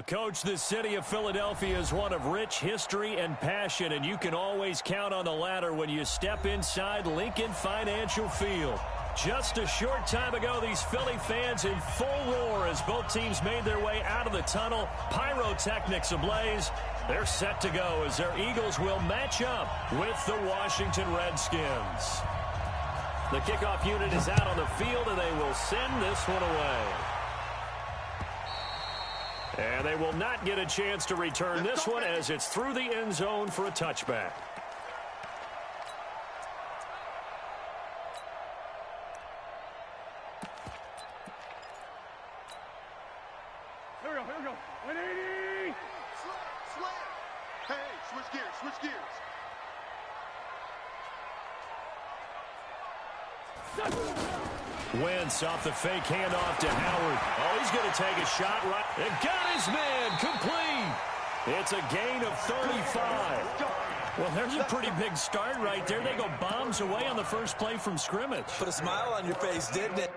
Coach, the city of Philadelphia is one of rich history and passion, and you can always count on the ladder when you step inside Lincoln Financial Field. Just a short time ago, these Philly fans in full roar as both teams made their way out of the tunnel. Pyrotechnics ablaze. They're set to go as their Eagles will match up with the Washington Redskins. The kickoff unit is out on the field, and they will send this one away. And they will not get a chance to return this one as it's through the end zone for a touchback. Here we go. 180! Slam! Hey, switch gears. Wentz off the fake handoff to Howard. Oh, he's going to take a shot right. And got his man complete. It's a gain of 35. Well, there's a pretty big start right there. They go bombs away on the first play from scrimmage. Put a smile on your face, didn't it?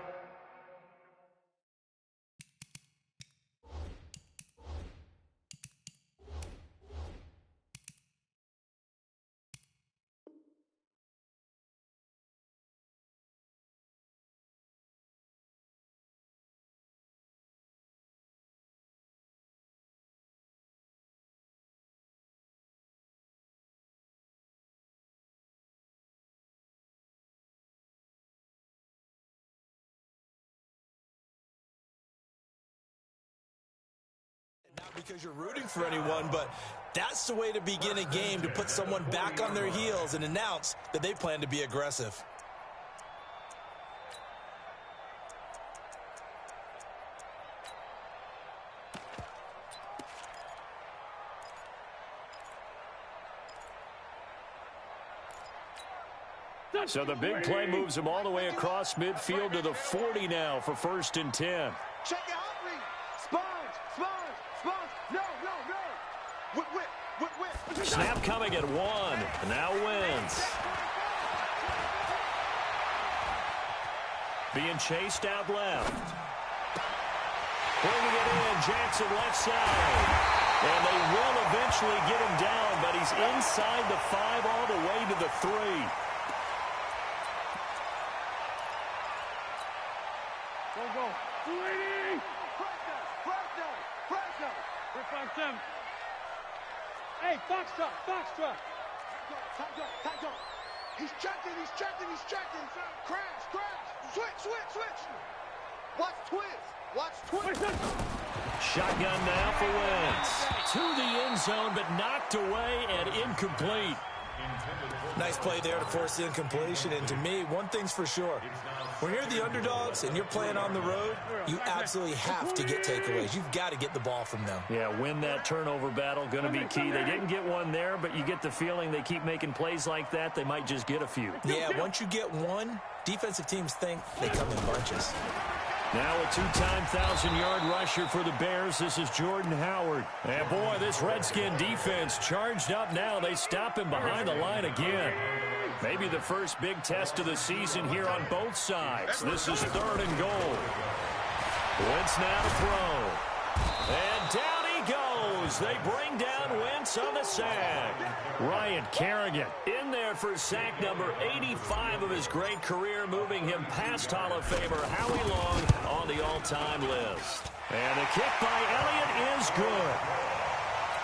Not because you're rooting for anyone, but that's the way to begin a game, to put someone back on their heels and announce that they plan to be aggressive. So the big play moves him all the way across midfield to the 40 now for 1st and 10. Check it out, Reed. Sponge. No. Whip. Snap coming at 1. Now Wentz. Being chased out left. Bringing it in, Jackson left side. And they will eventually get him down, but he's inside the 5 all the way to the 3. Go. 280! Pressure! We're 5-7. Hey, Foxtrot! Tight. He's checking. Crash. Switch. Watch twist. Shotgun now for Wentz. To the end zone, but knocked away and incomplete. Nice play there to force the incompletion, and to me, one thing's for sure. When you're the underdogs and you're playing on the road, you absolutely have to get takeaways. You've got to get the ball from them. Yeah, win that turnover battle, going to be key. They didn't get one there, but you get the feeling they keep making plays like that, they might just get a few. Yeah, once you get one, defensive teams think they come in bunches. Now a 2-time 1,000-yard rusher for the Bears. This is Jordan Howard. And boy, this Redskin defense charged up now. They stop him behind the line again. Maybe the first big test of the season here on both sides. This is 3rd and goal. Wentz now to throw. And down he goes. They bring down Wentz on the sack. Ryan Kerrigan in there for sack number 85 of his great career, moving him past Hall of Famer Howie Long on the all-time list. And the kick by Elliott is good.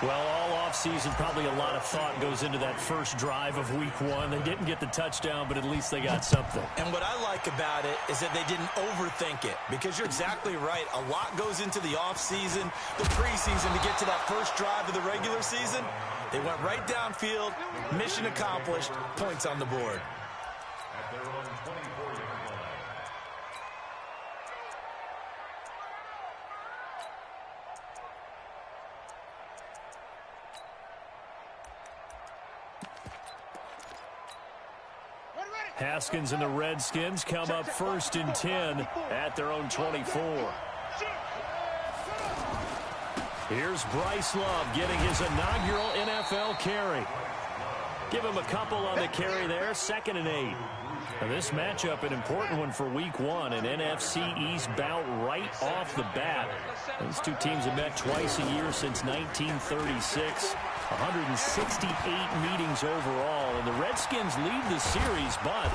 Well, all offseason, probably a lot of thought goes into that first drive of week 1. They didn't get the touchdown, but at least they got something. And what I like about it is that they didn't overthink it, because you're exactly right. A lot goes into the offseason, the preseason, to get to that first drive of the regular season. They went right downfield, mission accomplished, points on the board. Haskins and the Redskins come up 1st and 10 at their own 24. Here's Bryce Love getting his inaugural NFL carry. Give him a couple on the carry there. 2nd and 8. Now this matchup, an important one for Week 1, an NFC East bout right off the bat. These two teams have met twice a year since 1936. 168 meetings overall, and the Redskins lead the series, but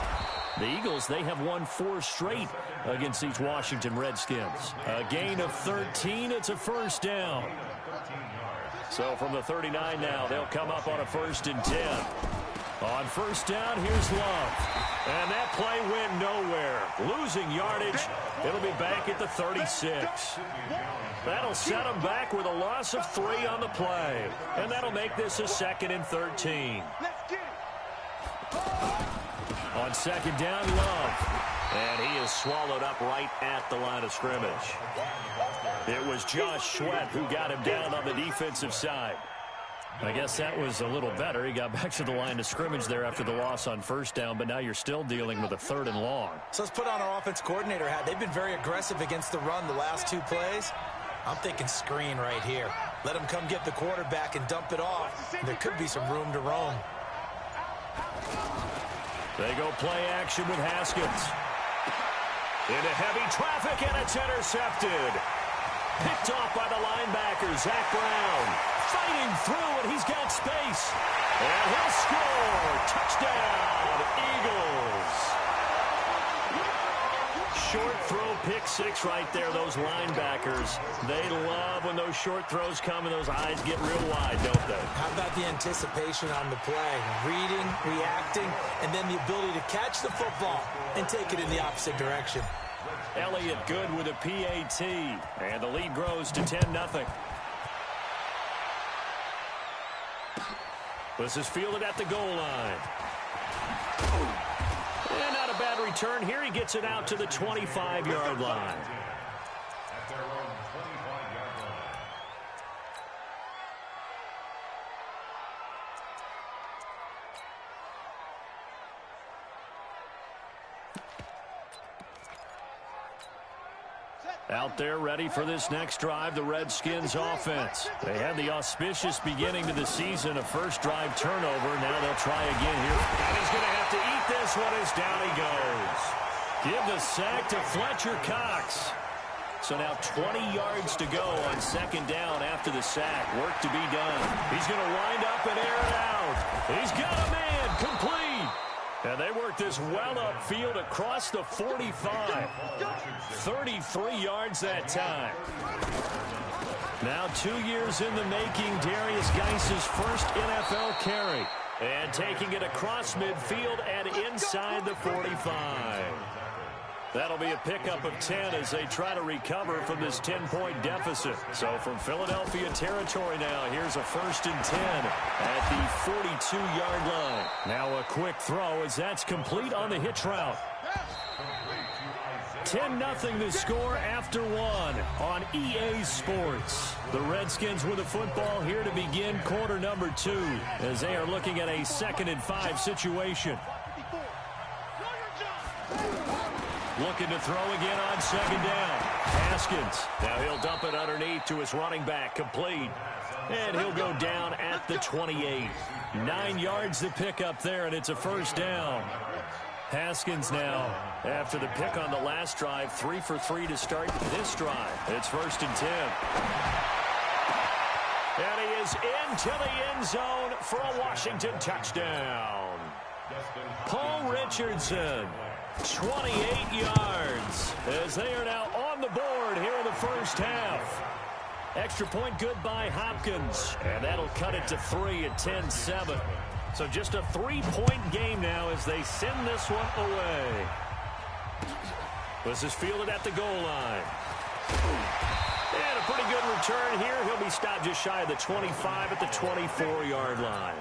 the Eagles, they have won 4 straight against these Washington Redskins. A gain of 13, it's a 1st down. So from the 39 now, they'll come up on a 1st and 10. On 1st down, here's Love. And that play went nowhere. Losing yardage. It'll be back at the 36. That'll set them back with a loss of 3 on the play. And that'll make this a 2nd and 13. On 2nd down, Love. And he is swallowed up right at the line of scrimmage. It was Josh Sweat who got him down on the defensive side. I guess that was a little better. He got back to the line of scrimmage there after the loss on 1st down, but now you're still dealing with a 3rd and long. So let's put on our offense coordinator hat. They've been very aggressive against the run the last 2 plays. I'm thinking screen right here. Let him come get the quarterback and dump it off. There could be some room to roam. They go play action with Haskins. Into heavy traffic, and it's intercepted. Picked off by the linebacker, Zach Brown. Fighting through, and he's got space. And he'll score. Touchdown, Eagles. Short throw, pick 6 right there. Those linebackers, they love when those short throws come and those eyes get real wide, don't they? How about the anticipation on the play? Reading, reacting, and then the ability to catch the football and take it in the opposite direction. Elliott good with a PAT, and the lead grows to 10-0. This is fielded at the goal line. And not a bad return here. He gets it out to the 25-yard line. Out there ready for this next drive, the Redskins offense. They had the auspicious beginning to the season, a first drive turnover. Now they'll try again here. And he's going to have to eat this one as down he goes. Give the sack to Fletcher Cox. So now 20 yards to go on 2nd down after the sack. Work to be done. He's going to wind up and air it out. He's got a man complete. And they work this well upfield across the 45. 33 yards that time. Now 2 years in the making, Darius Geis's first NFL carry. And taking it across midfield and inside the 45. That'll be a pickup of 10 as they try to recover from this 10-point deficit. So from Philadelphia territory now, here's a 1st and 10 at the 42-yard line. Now a quick throw as that's complete on the hitch route. 10-0 the score after 1 on EA Sports. The Redskins with the football here to begin quarter number 2 as they are looking at a 2nd and 5 situation. Looking to throw again on 2nd down. Haskins. Now he'll dump it underneath to his running back. Complete. And he'll go down at the 28. 9 yards to pick up there, and it's a 1st down. Haskins now, after the pick on the last drive, 3 for 3 to start this drive. It's 1st and 10. And he is into the end zone for a Washington touchdown. Paul Richardson. 28 yards as they are now on the board here in the first half. Extra point good by Hopkins, and that'll cut it to 3 at 10-7. So just a 3-point game now as they send this one away. This is fielded at the goal line. And a pretty good return here. He'll be stopped just shy of the 25 at the 24-yard line.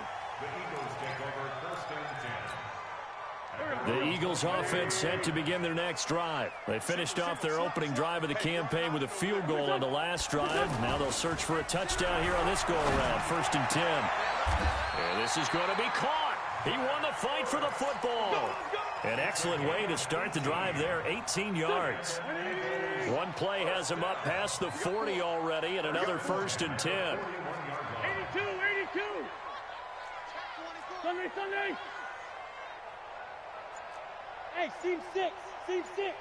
The Eagles offense set to begin their next drive. They finished off their opening drive of the campaign with a field goal on the last drive. Now they'll search for a touchdown here on this go-around. 1st and 10. And this is going to be caught. He won the fight for the football. An excellent way to start the drive there, 18 yards. One play has him up past the 40 already, and another 1st and 10. 82. Sunday, Sunday. Hey, seam 6. Seam 6.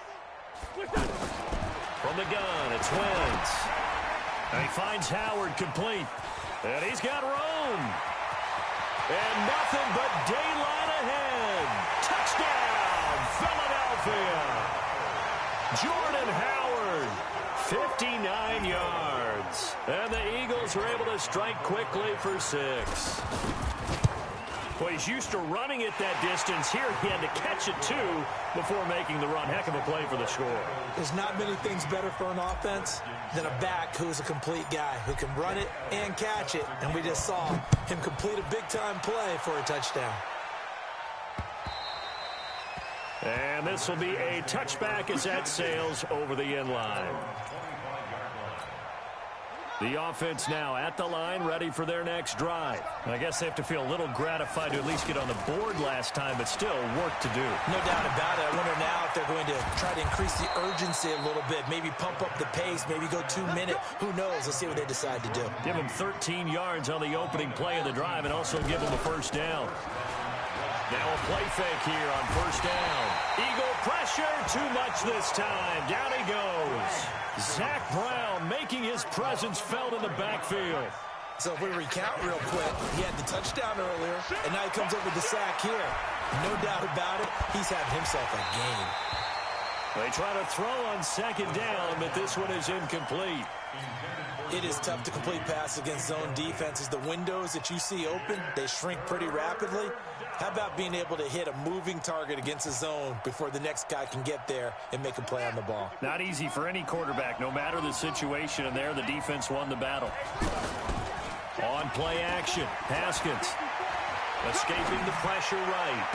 From the gun, it's Wentz. And he finds Howard complete. And he's got room. And nothing but daylight ahead. Touchdown, Philadelphia. Jordan Howard, 59 yards. And the Eagles were able to strike quickly for 6. Well, he's used to running it that distance. Here he had to catch it, too, before making the run. Heck of a play for the score. There's not many things better for an offense than a back who is a complete guy who can run it and catch it. And we just saw him complete a big-time play for a touchdown. And this will be a touchback as that sails over the end line. The offense now at the line, ready for their next drive. I guess they have to feel a little gratified to at least get on the board last time, but still work to do. No doubt about it. I wonder now if they're going to try to increase the urgency a little bit, maybe pump up the pace, maybe go 2 minute. Who knows? Let's see what they decide to do. Give them 13 yards on the opening play of the drive and also give them a first down. Now a play fake here on first down. Eagle pressure, too much this time. Down he goes. Zach Brown making his presence felt in the backfield. So if we recount real quick, he had the touchdown earlier, and now he comes up with the sack here. No doubt about it, he's having himself a game. They try to throw on second down, but this one is incomplete. It is tough to complete passes against zone defenses. The windows that you see open, they shrink pretty rapidly. How about being able to hit a moving target against a zone before the next guy can get there and make a play on the ball? Not easy for any quarterback, no matter the situation, and there the defense won the battle. On play action, Haskins escaping the pressure right.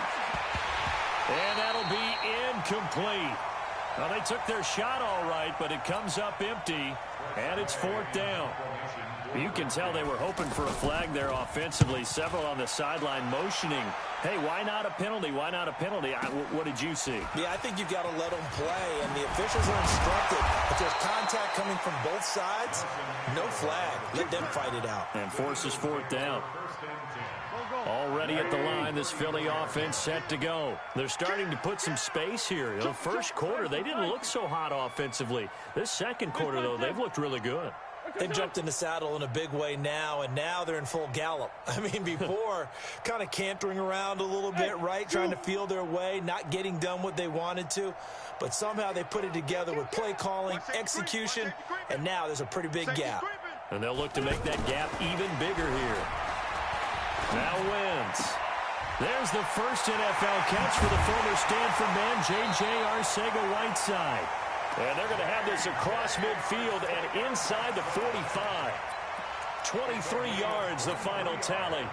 And that'll be incomplete. Well, they took their shot all right, but it comes up empty, and it's fourth down. You can tell they were hoping for a flag there offensively. Several on the sideline motioning, hey, why not a penalty? Why not a penalty? What did you see? Yeah, I think you've got to let them play, and the officials are instructed. If there's contact coming from both sides, no flag. Let them fight it out. And forces fourth down. Already at the line, this Philly offense set to go. They're starting to put some space here. In the first quarter, they didn't look so hot offensively. This second quarter, though, they've looked really good. They've jumped in the saddle in a big way now, and now they're in full gallop. I mean, before, kind of cantering around a little bit, right, trying to feel their way, not getting done what they wanted to. But somehow they put it together with play calling, execution, and now there's a pretty big gap. And they'll look to make that gap even bigger here. Now Wentz. There's the first NFL catch for the former Stanford man, J.J. Arcega-Whiteside. And they're going to have this across midfield and inside the 45. 23 yards, the final tally.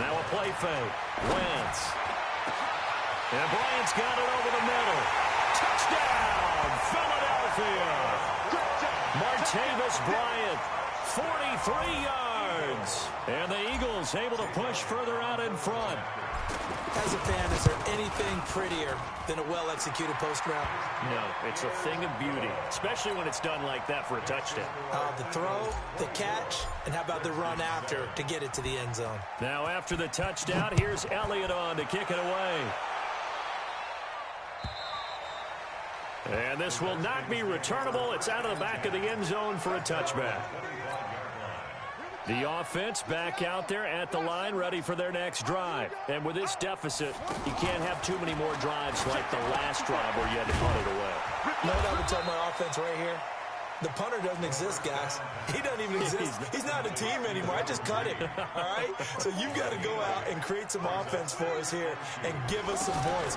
Now a play fake. Wentz. And Bryant's got it over the middle. Touchdown, Philadelphia. Martavis Bryant, 43 yards. And the Eagles able to push further out in front. As a fan, is there anything prettier than a well-executed post route? No, it's a thing of beauty, especially when it's done like that for a touchdown. The throw, the catch, and how about the run after to get it to the end zone? Now after the touchdown, here's Elliott on to kick it away. And this will not be returnable. It's out of the back of the end zone for a touchback. The offense back out there at the line, ready for their next drive. And with this deficit, you can't have too many more drives like the last drive where you had to punt it away. No doubt to tell my offense right here. The punter doesn't exist, guys. He doesn't even exist. He's not a team anymore. I just cut him, all right? So you've got to go out and create some offense for us here and give us some points.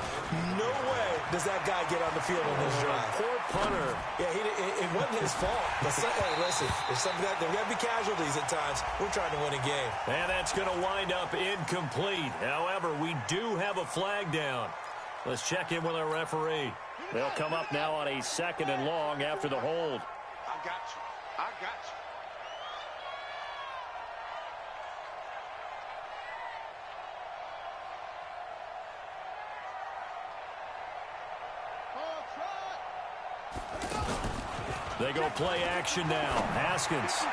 No way does that guy get on the field on this drive. Poor punter. Yeah, it wasn't his fault. But hey, listen, there's got to be casualties at times. We're trying to win a game. And that's going to wind up incomplete. However, we do have a flag down. Let's check in with our referee. They'll come up now on a 2nd and long after the hold. I got you. I got you. They go play action now. Haskins.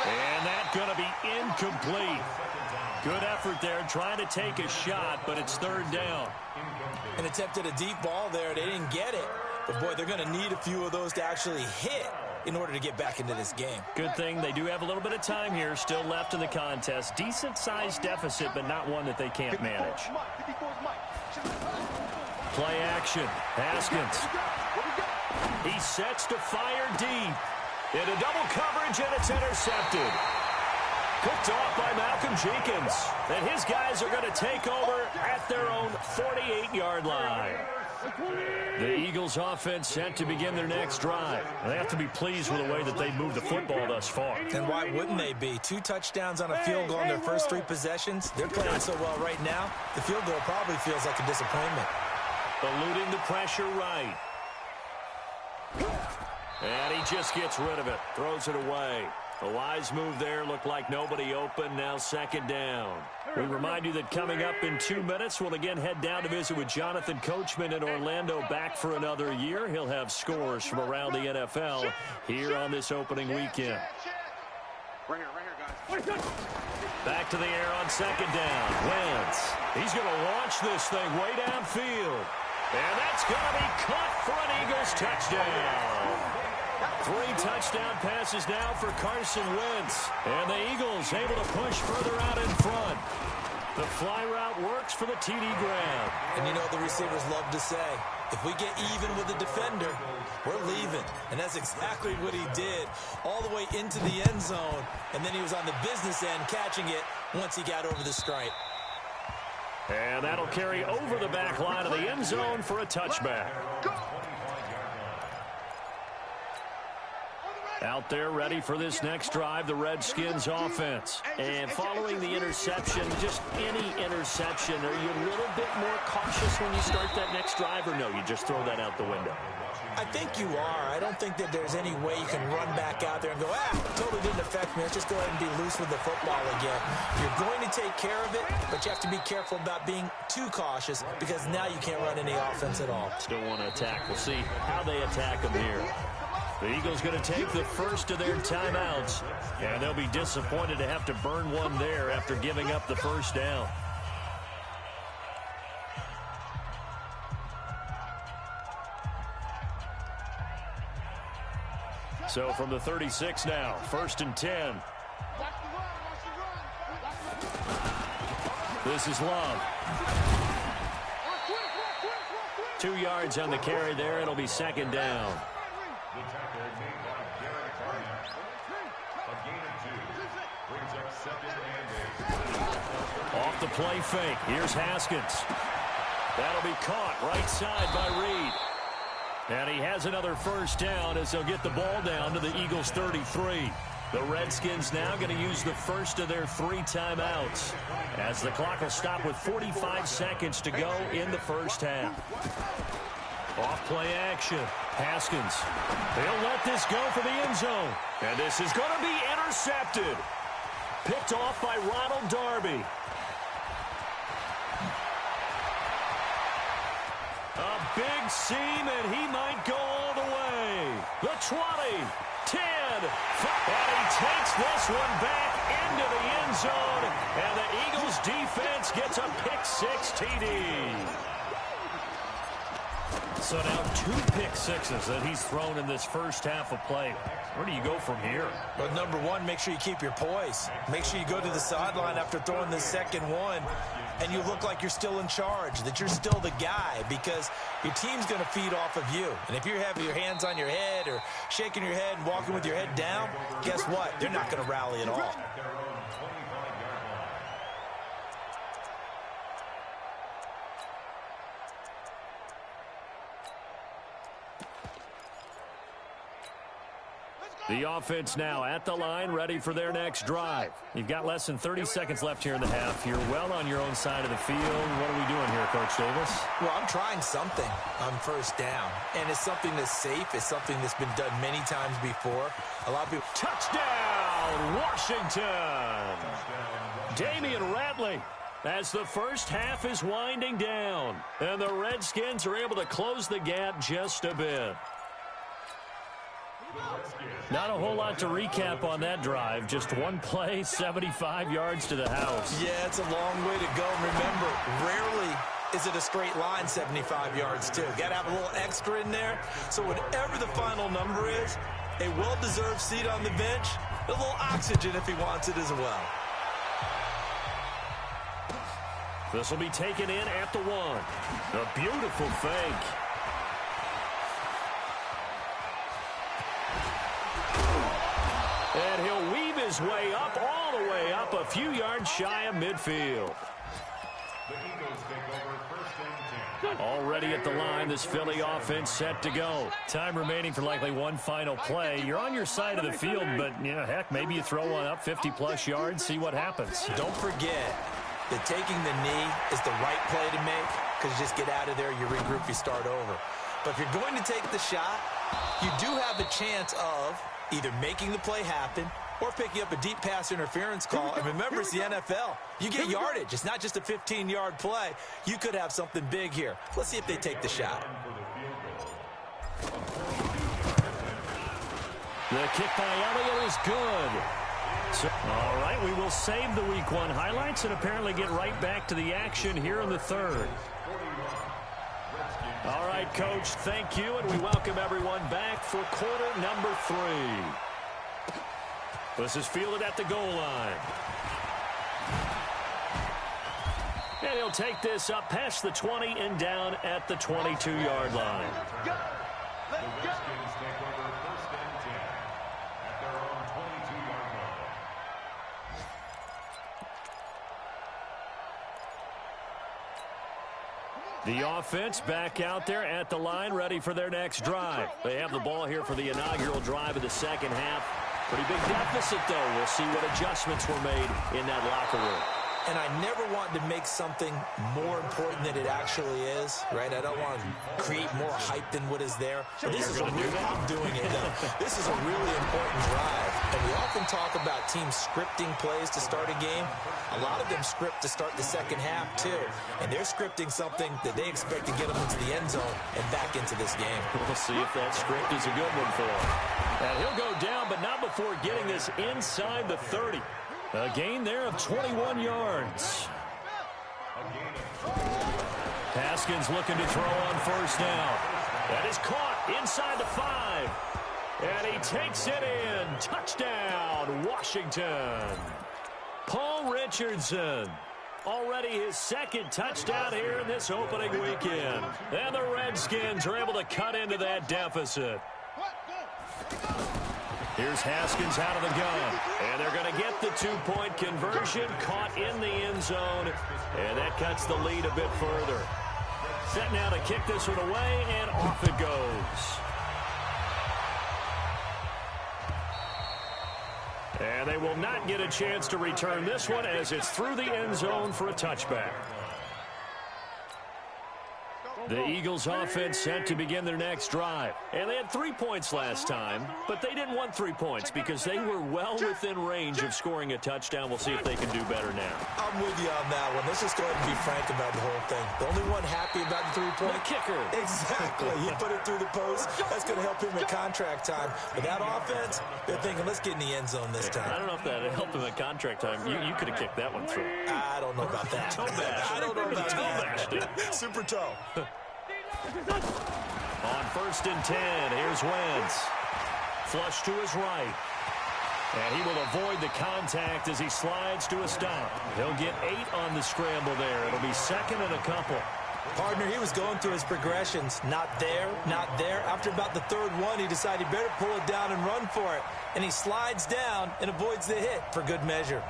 And that's going to be incomplete. Good effort there trying to take a shot, but it's third down. And attempted a deep ball there. They didn't get it. But, boy, they're going to need a few of those to actually hit in order to get back into this game. Good thing they do have a little bit of time here still left in the contest. Decent-sized deficit, but not one that they can't manage. Play action. Haskins. He sets to fire deep. Into double coverage, and it's intercepted. Picked off by Malcolm Jenkins. And his guys are going to take over at their own 48-yard line. The Eagles offense set to begin their next drive. They have to be pleased with the way that they moved the football thus far. And why wouldn't they be? 2 touchdowns on a field goal in their first 3 possessions. They're playing so well right now, the field goal probably feels like a disappointment. Eluding the pressure right. And he just gets rid of it. Throws it away. A wise move there. Looked like nobody open. Now second down. We remind you that coming up in 2 minutes, we'll again head down to visit with Jonathan Coachman in Orlando, back for another year. He'll have scores from around the NFL here on this opening weekend. Right here, guys. Back to the air on second down. Wentz. He's going to launch this thing way downfield. And that's going to be caught for an Eagles touchdown. 3 touchdown passes now for Carson Wentz. And the Eagles able to push further out in front. The fly route works for the TD grab. And you know the receivers love to say, if we get even with the defender, we're leaving. And that's exactly what he did, all the way into the end zone. And then he was on the business end catching it once he got over the stripe. And that'll carry over the back line of the end zone for a touchback. Out there ready for this next drive, the Redskins offense. And following the interception, just any interception, are you a little bit more cautious when you start that next drive, or no, you just throw that out the window? I think you are. I don't think that there's any way you can run back out there and go, totally didn't affect me. Let's just go ahead and be loose with the football again. You're going to take care of it, but you have to be careful about being too cautious because now you can't run any offense at all. Still want to attack. We'll see how they attack them here. The Eagles going to take the first of their timeouts, and they'll be disappointed to have to burn one there after giving up the first down. So from the 36 now, 1st and 10. This is Love. 2 yards on the carry there. It'll be second down. Off the play fake. Here's Haskins. That'll be caught right side by Reed. And he has another first down as they'll get the ball down to the Eagles' 33. The Redskins now going to use the first of their 3 timeouts as the clock will stop with 45 seconds to go in the first half. Off play action. Haskins. They'll let this go for the end zone. And this is going to be intercepted. Picked off by Ronald Darby. A big seam, and he might go all the way. The 20, 10, 5, and he takes this one back into the end zone, and the Eagles defense gets a pick-6 TD. So now 2 pick-6s that he's thrown in this first half of play. Where do you go from here? Well, number one, make sure you keep your poise. Make sure you go to the sideline after throwing the second one, and you look like you're still in charge, that you're still the guy, because your team's going to feed off of you. And if you're having your hands on your head or shaking your head and walking with your head down, guess what? They're not going to rally at all. The offense now at the line, ready for their next drive. You've got less than 30 seconds left here in the half. You're well on your own side of the field. What are we doing here, Coach Davis? Well, I'm trying something on first down, and it's something that's safe. It's something that's been done many times before. A lot of people... Touchdown, Washington! Damian Ratley, as the first half is winding down, and the Redskins are able to close the gap just a bit. Not a whole lot to recap on that drive. Just one play, 75 yards to the house. Yeah, it's a long way to go. Remember, rarely is it a straight line 75 yards, too. Got to have a little extra in there. So whatever the final number is, a well-deserved seat on the bench, a little oxygen if he wants it as well. This will be taken in at the 1. A beautiful fake. And he'll weave his way up, all the way up, a few yards shy of midfield. Already at the line, this Philly offense set to go. Time remaining for likely one final play. You're on your side of the field, but, you know, heck, maybe you throw one up 50-plus yards, see what happens. Don't forget that taking the knee is the right play to make, because you just get out of there, you regroup, you start over. But if you're going to take the shot, you do have a chance of either making the play happen or picking up a deep pass interference call. And remember, it's the NFL. You get yardage. It's not just a 15-yard play. You could have something big here. Let's see if they take the shot. The kick by Elliott is good. So, all right, we will save the Week 1 highlights and apparently get right back to the action here in the 3rd. All right, Coach, thank you, and we welcome everyone back for quarter number 3. This is fielded at the goal line. And he'll take this up past the 20 and down at the 22-yard line. Go! Let's go! The offense back out there at the line, ready for their next drive. They have the ball here for the inaugural drive of the second half. Pretty big deficit, though. We'll see what adjustments were made in that locker room. And I never want to make something more important than it actually is, right? I don't want to create more hype than what is there. But this is a really, I'm doing it, though. This is a really important drive. And we often talk about teams scripting plays to start a game. A lot of them script to start the second half, too. And they're scripting something that they expect to get them into the end zone and back into this game. We'll see if that script is a good one for him. And he'll go down, but not before getting this inside the 30. A gain there of 21 yards. Haskins looking to throw on first down. That is caught inside the 5. And he takes it in. Touchdown, Washington. Paul Richardson. Already his second touchdown here in this opening weekend. And the Redskins are able to cut into that deficit. Here's Haskins out of the gun. And they're going to get the two-point conversion, caught in the end zone. And that cuts the lead a bit further. Set now to kick this one away, and off it goes. And they will not get a chance to return this one as it's through the end zone for a touchback. The Eagles offense set to begin their next drive. And they had 3 points last time, but they didn't want 3 points because they were well within range of scoring a touchdown. We'll see if they can do better now. I'm with you on that one. Let's just go ahead and be frank about the whole thing. The only one happy about the 3-point? The kicker. Exactly. He put it through the post. That's going to help him at contract time. But that offense, they're thinking, let's get in the end zone this time. I don't know if that helped him at contract time. You could have kicked that one through. I don't know about that. Toe bash. I don't know about that. Super toe. On 1st and 10, here's Wentz. Flush to his right. And he will avoid the contact as he slides to a stop. He'll get 8 on the scramble there. It'll be second and a couple. Partner, he was going through his progressions. Not there, not there. After about the 3rd one, he decided he better pull it down and run for it. And he slides down and avoids the hit for good measure.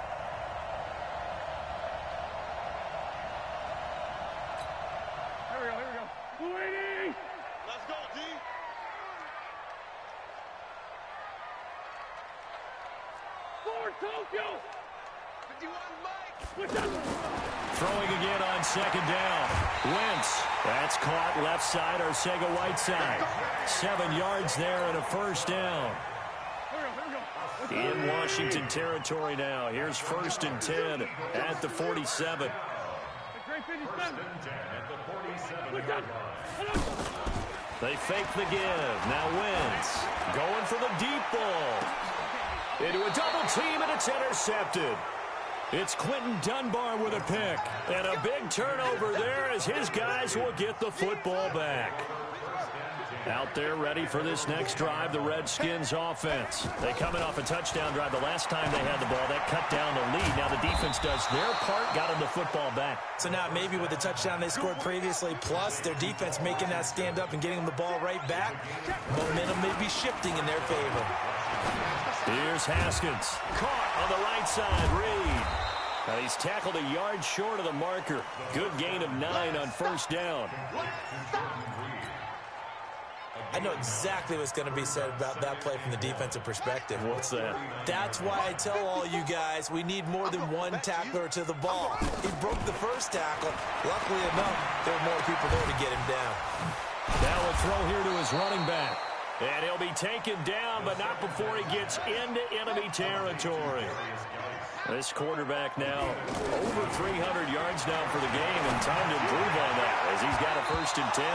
Throwing again on 2nd down. Wentz. That's caught left side, Arcega-Whiteside. 7 yards there and a 1st down. In Washington territory now. Here's 1st and 10 at the 47. They fake the give. Now Wentz going for the deep ball. Into a double team, and it's intercepted. It's Quentin Dunbar with a pick. And a big turnover there as his guys will get the football back. Out there ready for this next drive, the Redskins offense. They coming off a touchdown drive. The last time they had the ball, that cut down the lead. Now the defense does their part, got them the football back. So now maybe with the touchdown they scored previously, plus their defense making that stand up and getting the ball right back, momentum may be shifting in their favor. Here's Haskins. Caught on the right side, Reed. He's tackled a yard short of the marker. Good gain of 9 on first down. I know exactly what's going to be said about that play from the defensive perspective. What's that? That's why I tell all you guys we need more than one tackler to the ball. He broke the first tackle. Luckily enough, there were more people there to get him down. Now a throw here to his running back. And he'll be taken down, but not before he gets into enemy territory. This quarterback now over 300 yards now for the game, and time to improve on that as he's got a 1st and 10.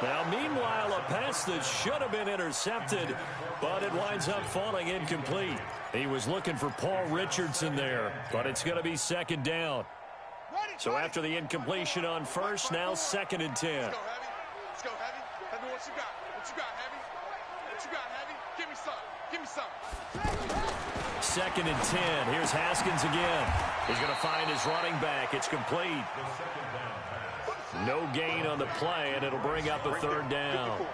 Now, meanwhile, a pass that should have been intercepted, but it winds up falling incomplete. He was looking for Paul Richardson there, but it's going to be 2nd down. So after the incompletion on first, now 2nd and 10. Let's go, Heavy. Let's go, Heavy. Heavy, what you got? What you got, Heavy? What you got, Heavy? Give me some. Give me some. 2nd and 10. Here's Haskins again. He's going to find his running back. It's complete. No gain on the play, and it'll bring up a 3rd down.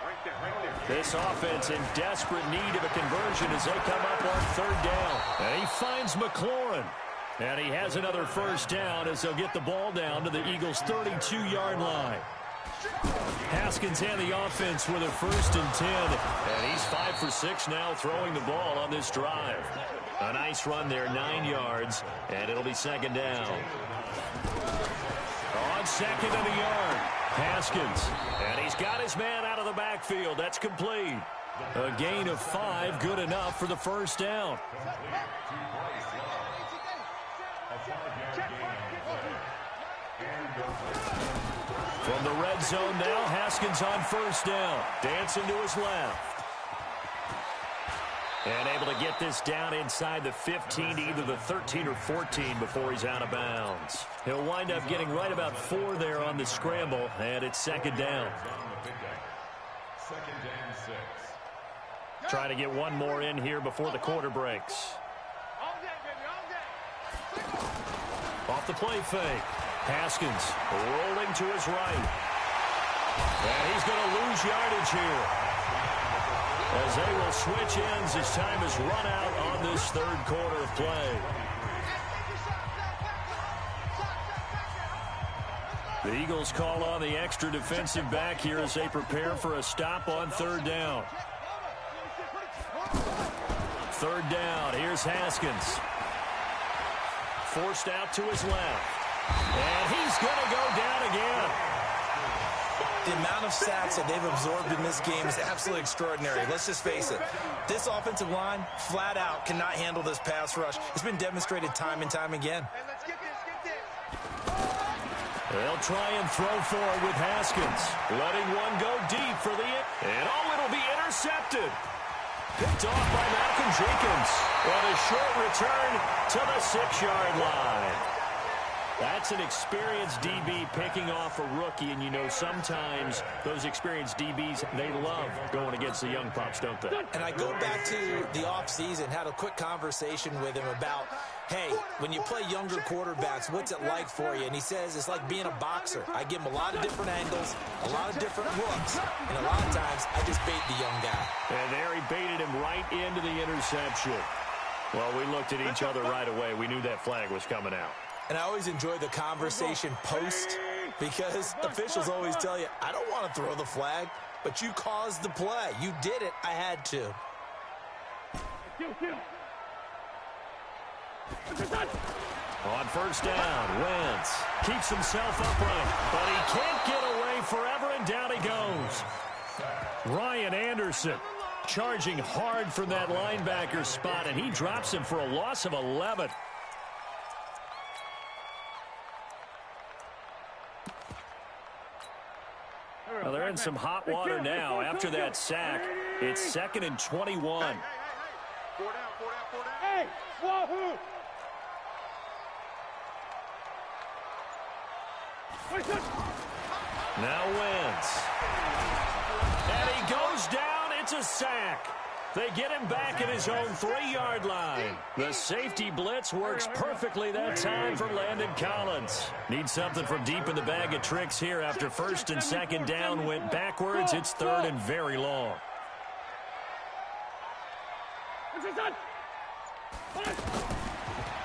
This offense in desperate need of a conversion as they come up on 3rd down. And he finds McLaurin. And he has another 1st down as they'll get the ball down to the Eagles' 32-yard line. Haskins and the offense with a 1st and 10. And he's 5 for 6 now throwing the ball on this drive. A nice run there, 9 yards, and it'll be 2nd down. On 2nd and a yard, Haskins. And he's got his man out of the backfield. That's complete. A gain of 5, good enough for the 1st down. From the red zone now, Haskins on 1st down. Dancing to his left. And able to get this down inside the 15 to either the 13 or 14 before he's out of bounds. He'll wind up getting right about 4 there on the scramble, and it's 2nd down. Trying to get one more in here before the quarter breaks. Off the play fake. Haskins rolling to his right. And he's going to lose yardage here, as they will switch ends as time is run out on this 3rd quarter of play. The Eagles call on the extra defensive back here as they prepare for a stop on 3rd down. 3rd down, here's Haskins. Forced out to his left. And he's going to go down again. The amount of sacks that they've absorbed in this game is absolutely extraordinary. Let's just face it. This offensive line, flat out, cannot handle this pass rush. It's been demonstrated time and time again. They'll try and throw for it with Haskins. Letting one go deep for the... And it'll be intercepted. Picked off by Malcolm Jenkins. And a short return to the 6-yard line. That's an experienced DB picking off a rookie, and you know sometimes those experienced DBs, they love going against the young pups, don't they? And I go back to the offseason, had a quick conversation with him about, hey, when you play younger quarterbacks, what's it like for you? And he says it's like being a boxer. I give him a lot of different angles, a lot of different looks, and a lot of times I just bait the young guy. And there he baited him right into the interception. Well, we looked at each other right away. We knew that flag was coming out. And I always enjoy the conversation post, because officials always tell you, I don't want to throw the flag, but you caused the play. You did it. I had to. On 1st down, Wentz keeps himself upright, but he can't get away forever, and down he goes. Ryan Anderson charging hard from that linebacker spot, and he drops him for a loss of 11. Well, they're in in some hot water now after that sack. It's 2nd and 21. Four down, four down, four down. Hey, Wahoo! Now Wentz. And he goes down. It's a sack. They get him back at his own 3-yard line. The safety blitz works perfectly that time for Landon Collins. Needs something from deep in the bag of tricks here after 1st and 2nd down went backwards. It's 3rd and very long.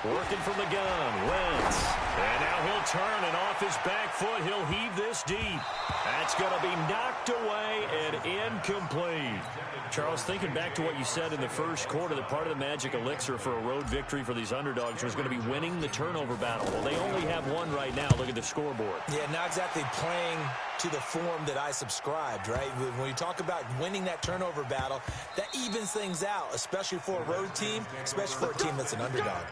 Working from the gun, Wentz. And now he'll turn, and off his back foot, he'll heave this deep. That's going to be knocked away and incomplete. Charles, thinking back to what you said in the first quarter, that part of the magic elixir for a road victory for these underdogs was going to be winning the turnover battle. Well, they only have one right now. Look at the scoreboard. Yeah, not exactly playing to the form that I subscribed, right? When you talk about winning that turnover battle, that evens things out, especially for a road team, especially for a team that's an underdog.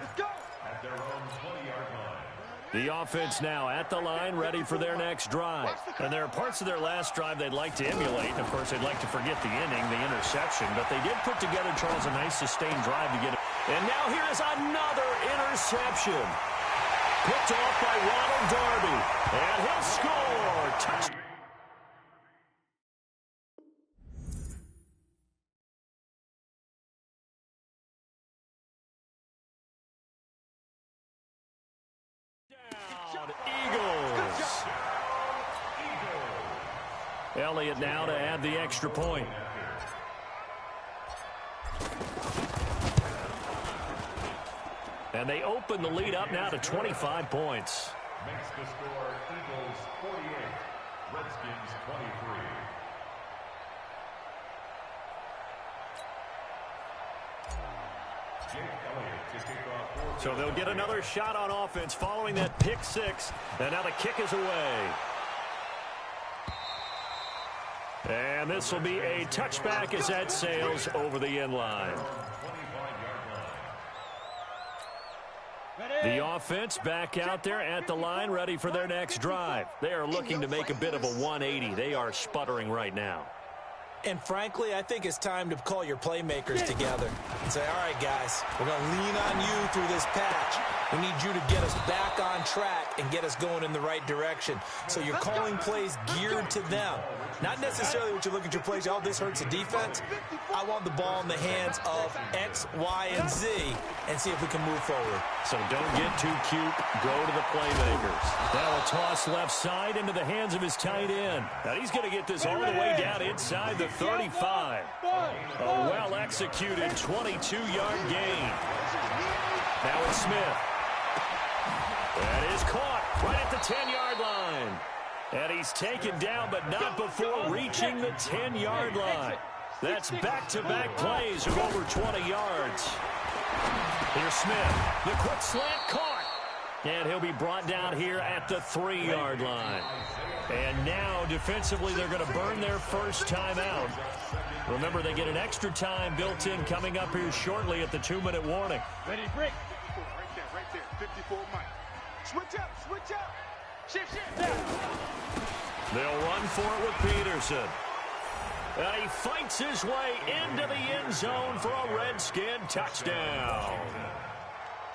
The offense now at the line, ready for their next drive. And there are parts of their last drive they'd like to emulate. Of course, they'd like to forget the inning, the interception. But they did put together, Charles, a nice sustained drive to get it. And now here is another interception. Picked off by Ronald Darby. And he'll score. Touchdown. Eagles. Elliott now to add the extra point. And they open the lead up now to 25 points. Makes the score Eagles 48, Redskins 23. So they'll get another shot on offense following that pick six. And now the kick is away. And this will be a touchback as that sails over the end line. The offense back out there at the line, ready for their next drive. They are looking to make a bit of a 180. They are sputtering right now. And frankly, I think it's time to call your playmakers together and say, all right, guys, we're going to lean on you through this patch. We need you to get us back on track and get us going in the right direction. So you're calling plays geared to them. Not necessarily what you look at your plays, oh, this hurts the defense. I want the ball in the hands of X, Y, and Z and see if we can move forward. So don't get too cute. Go to the playmakers. Now a toss left side into the hands of his tight end. Now he's going to get this all the way down inside the 35. A well-executed 22-yard gain. Now it's Smith. That is caught right at the 10-yard line. And he's taken down, but not before reaching the 10-yard line. That's back-to-back plays of over 20 yards. Here's Smith. The quick slant caught. And he'll be brought down here at the 3-yard line. And now, defensively, they're going to burn their first timeout. Remember, they get an extra time built in coming up here shortly at the 2-minute warning. Ready to break. Right there, 54 Mike. Switch up, switch up. Shift. They'll run for it with Peterson. And he fights his way into the end zone for a Redskin touchdown.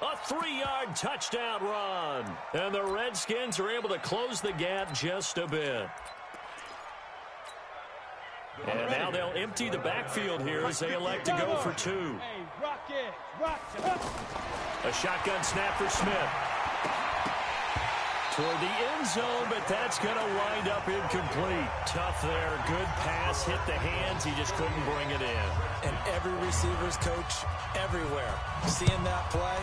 A 3-yard touchdown run. And the Redskins are able to close the gap just a bit. And now they'll empty the backfield here as they elect to go for 2. Hey, rock it. Rock it. A shotgun snap for Smith. Toward the end zone, but that's going to wind up incomplete. Tough there. Good pass. Hit the hands. He just couldn't bring it in. And every receiver's coach everywhere, seeing that play,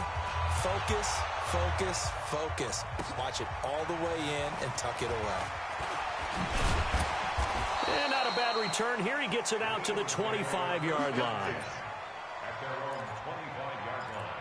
focus, focus, focus. Watch it all the way in and tuck it away. And not a bad return here. He gets it out to the 25-yard line. At their own 25-yard line.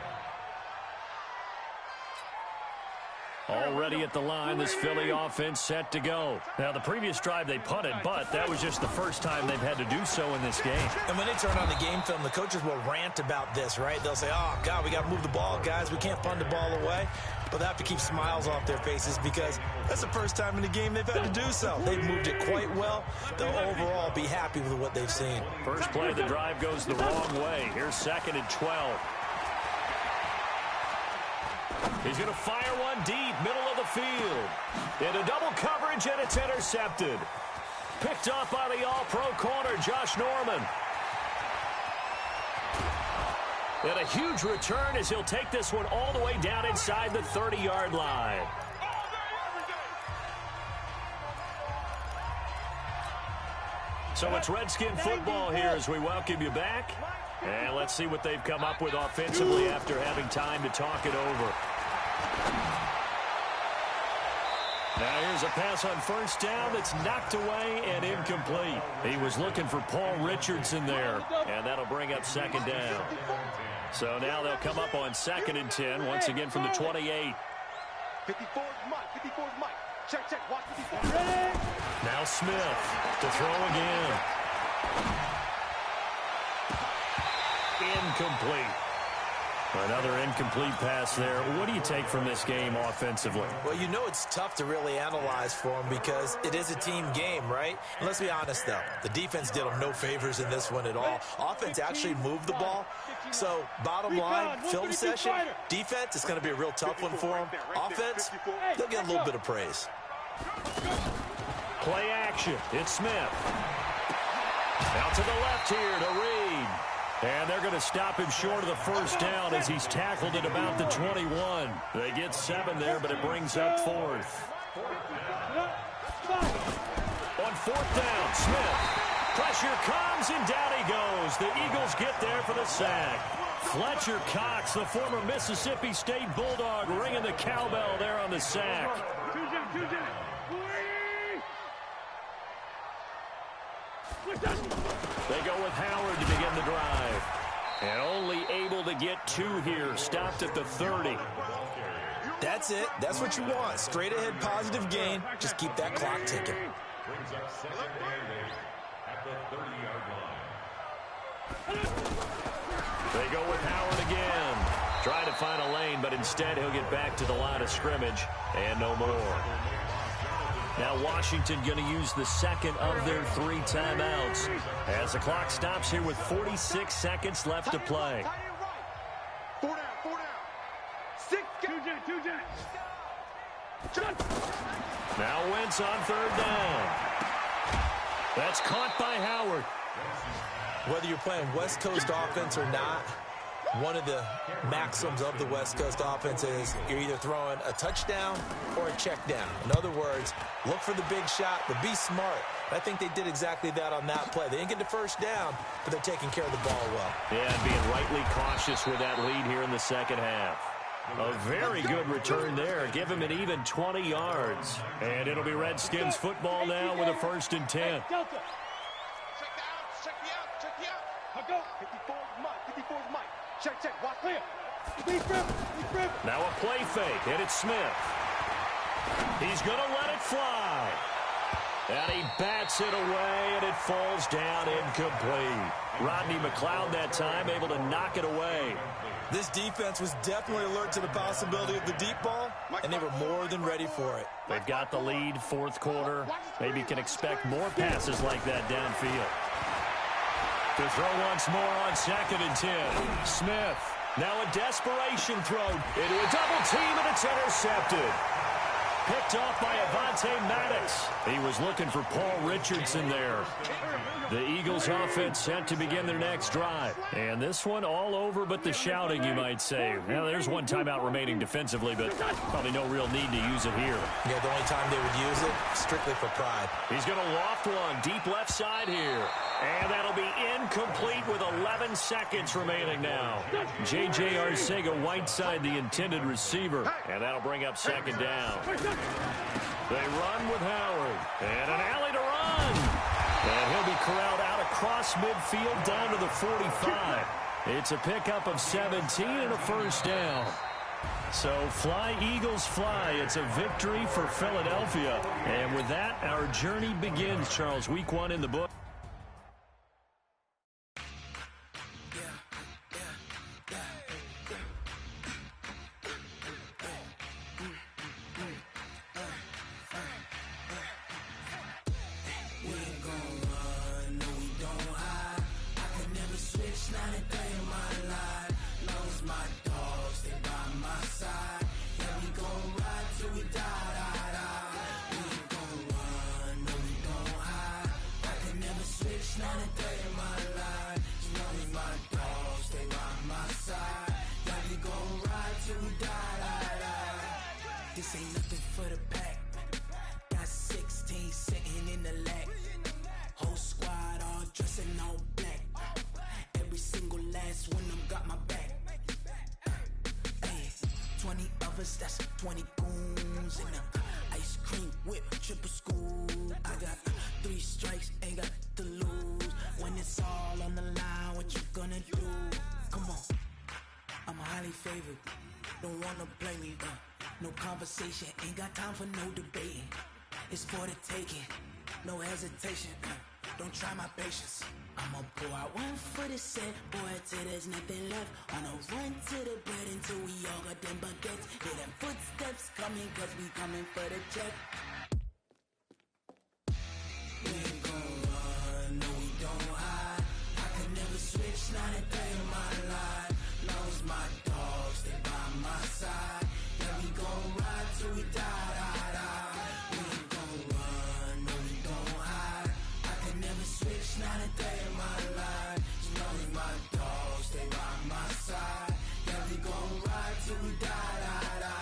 Already at the line, this Philly offense set to go. Now, the previous drive they punted, but that was just the first time they've had to do so in this game. And when they turn on the game film, the coaches will rant about this, right? They'll say, oh, God, we got to move the ball, guys. We can't punt the ball away. But they have to keep smiles off their faces because that's the first time in the game they've had to do so. They've moved it quite well. They'll overall be happy with what they've seen. First play of the drive goes the wrong way. Here's 2nd and 12. He's going to fire one deep, middle of the field. Into double coverage, and it's intercepted. Picked up by the all-pro corner, Josh Norman. And a huge return as he'll take this one all the way down inside the 30-yard line. So it's Redskin football here as we welcome you back. And let's see what they've come up with offensively after having time to talk it over. Now here's a pass on first down that's knocked away and incomplete. He was looking for Paul Richardson there, and that'll bring up 2nd down. So now they'll come up on 2nd and 10, once again from the 28. 54 Mike. 54 Mike. Check. Watch 54. Now Smith to throw again. Incomplete. Another incomplete pass there. What do you take from this game offensively? Well, you know it's tough to really analyze for them because it is a team game, right? And let's be honest, though. The defense did them no favors in this one at all. Offense actually moved the ball. So, bottom line, film session, defense, it's going to be a real tough one for them. Offense, they'll get a little bit of praise. Play action. It's Smith. Out to the left here to Reed. And they're going to stop him short of the first down as he's tackled at about the 21. They get 7 there, but it brings up 4th. On 4th down, Smith. Pressure comes, and down he goes. The Eagles get there for the sack. Fletcher Cox, the former Mississippi State Bulldog, ringing the cowbell there on the sack. They go with Howard to begin the drive. And only able to get 2 here. Stopped at the 30. That's it. That's what you want. Straight ahead positive gain. Just keep that clock ticking. Brings up 2nd and 8 at the 30-yard line. They go with Howard again. Trying to find a lane, but instead he'll get back to the line of scrimmage. And no more. Now Washington going to use the 2nd of their 3 timeouts as the clock stops here with 46 seconds left to play. 4 down. 6. Now Wentz on 3rd down. That's caught by Howard. Whether you're playing West Coast offense or not, one of the maxims of the West Coast offense is you're either throwing a touchdown or a check down. In other words, look for the big shot, but be smart. I think they did exactly that on that play. They didn't get the first down, but they're taking care of the ball well. Yeah, and being rightly cautious with that lead here in the second half. A very good return there. Give him an even 20 yards. And it'll be Redskins football now with a 1st and 10. Check the out. I'll go. 54 Mike. Check. Watch clear. Deep rip. Now a play fake, and it's Smith. He's going to let it fly. And he bats it away, and it falls down incomplete. Rodney McLeod that time able to knock it away. This defense was definitely alert to the possibility of the deep ball, and they were more than ready for it. They've got the lead, 4th quarter. Maybe can expect more passes like that downfield. To throw once more on 2nd and 10. Smith. Now a desperation throw into a double team, and it's intercepted. Picked off by Avonte Maddox. He was looking for Paul Richardson there. The Eagles offense set to begin their next drive. And this one all over but the shouting, you might say. Now, there's 1 timeout remaining defensively, but probably no real need to use it here. Yeah, the only time they would use it, strictly for pride. He's going to loft one deep left side here. And that'll be incomplete with 11 seconds remaining now. J.J. Arcega-Whiteside, the intended receiver. And that'll bring up 2nd down. They run with Howard. And an alley to run. And he'll be corralled out across midfield down to the 45. It's a pickup of 17 and a 1st down. So fly, Eagles, fly. It's a victory for Philadelphia. And with that, our journey begins, Charles. Week 1 in the book. This ain't nothing for the pack. Got 16 sitting in the lag. Whole squad all dressing all black. Every single last one of them got my back. Hey, 20 of us, that's 20 goons in the ice cream whip, triple scoop. I got 3 strikes, ain't got to lose. When it's all on the line, what you gonna do? Come on, I'm highly favored. Don't wanna play me, no conversation, ain't got time for no debating. It's for the taking, no hesitation. Don't try my patience. I'ma pour out one for the set, boy, till there's nothing left. On a run to the bread until we all got them baguettes. Hear them footsteps coming, cause we coming for the check. We ain't gon' run, no we don't hide. I could never switch, not a day in my life. Long as my dogs stay by my side. Yeah, we gon' ride till we die, die, die. We ain't gon' run, no we don't hide. I could never switch, not a day in my life. As long as my dogs stay by my side. Yeah, we gon' ride till we die, die, die.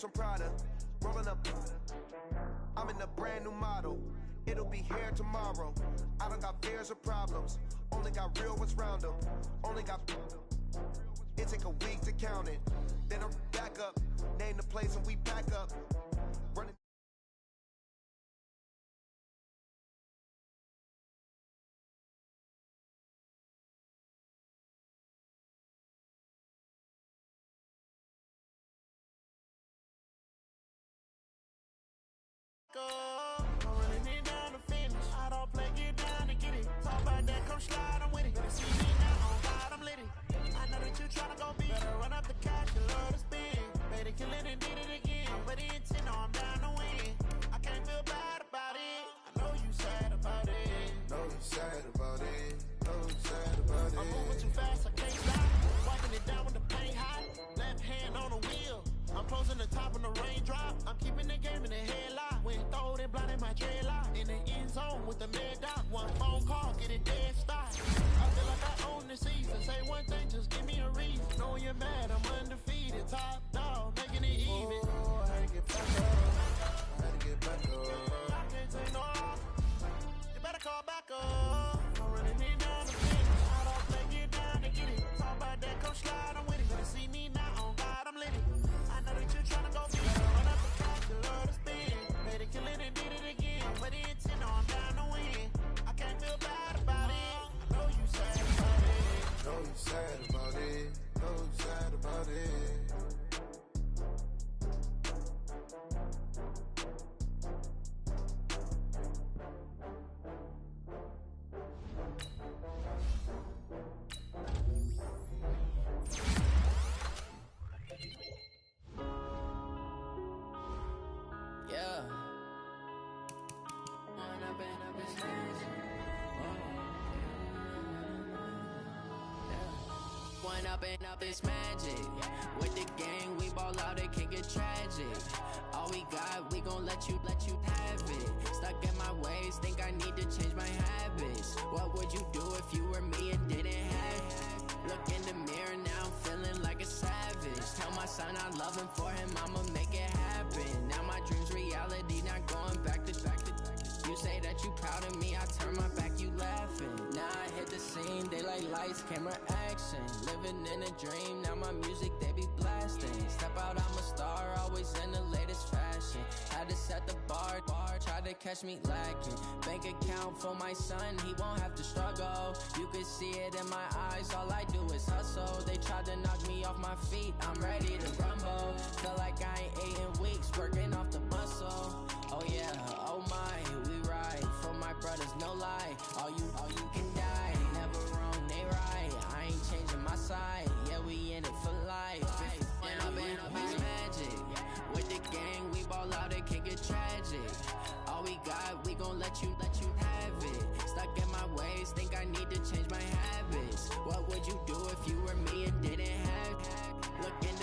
From Prada, rolling up. I'm in a brand new model. It'll be here tomorrow. I don't got fears or problems. Only got real ones round them. Only got. It take a week to count it. Then I'm back up. Name the place and we pack up. Running. I'm running it down to finish. I don't play, get down to get it. Talk about that, come slide, I'm with it. Better see me now, on God, I'm lit it. I know that you tryna go big. Better run up the cash, you love to spin. Better kill it and did it again. But the intent, no, I'm down to win. I can't feel bad about it. I know you sad about it. Know you sad about it. Know you sad about it. I'm moving too fast, I can't stop. Wiping it down with the paint hot. Left hand on the wheel. I'm closing the top when the raindrop. I'm keeping the game in the headlock. When throwed and blinded my dreadlock. In the end zone with the mad dot. One phone call, get it dead stop. I feel like I own the season. Say one thing, just give me a reason. Know you're mad, I'm undefeated. Top dog, making it even. Oh, I had to get back up. I had to get back up. I can't take no off. You better call back up. I'm running it down the finish. I don't play, get down to get it. Talk about that, come slide, I'm with it. Better see me now, on God, I'm lit it. I know that you're tryna go big. Run up the cash, you love to spin. Better kill it and did it again. But the intent, no, I'm down to win. I can't feel bad about it. I know you sad about it. Know you sad about it. Know you sad about it. up this magic. With the gang, we ball out, it can get tragic. All we got, we gon' let you have it. Stuck in my ways, think I need to change my habits. What would you do if you were me and didn't have it? Look in the mirror, now I'm feeling like a savage. Tell my son I love him, for him I'ma make it happen. Now my dream's reality, not going back to You say that you proud of me, I turn my back, you laughing. Now I hit the scene, daylight lights, camera action. Living in a dream, now my music, they be blasting. Step out, I'm a star, always in the latest fashion. Had to set the bar, tried to catch me lacking. Bank account for my son, he won't have to struggle. You could see it in my eyes, all I do is hustle. They tried to knock me off my feet, I'm ready to rumble. Feel like I ain't ate in weeks, working off the muscle. Oh yeah, oh my, we ride for my brothers, no lie. All you can die, never wrong, they right. I ain't changing my side, yeah, we in it for life. And I've been magic. With the gang, we ball out, it can get tragic. All we got, we gon' let you have it. Stuck in my ways, think I need to change my habits. What would you do if you were me and didn't have it? Look in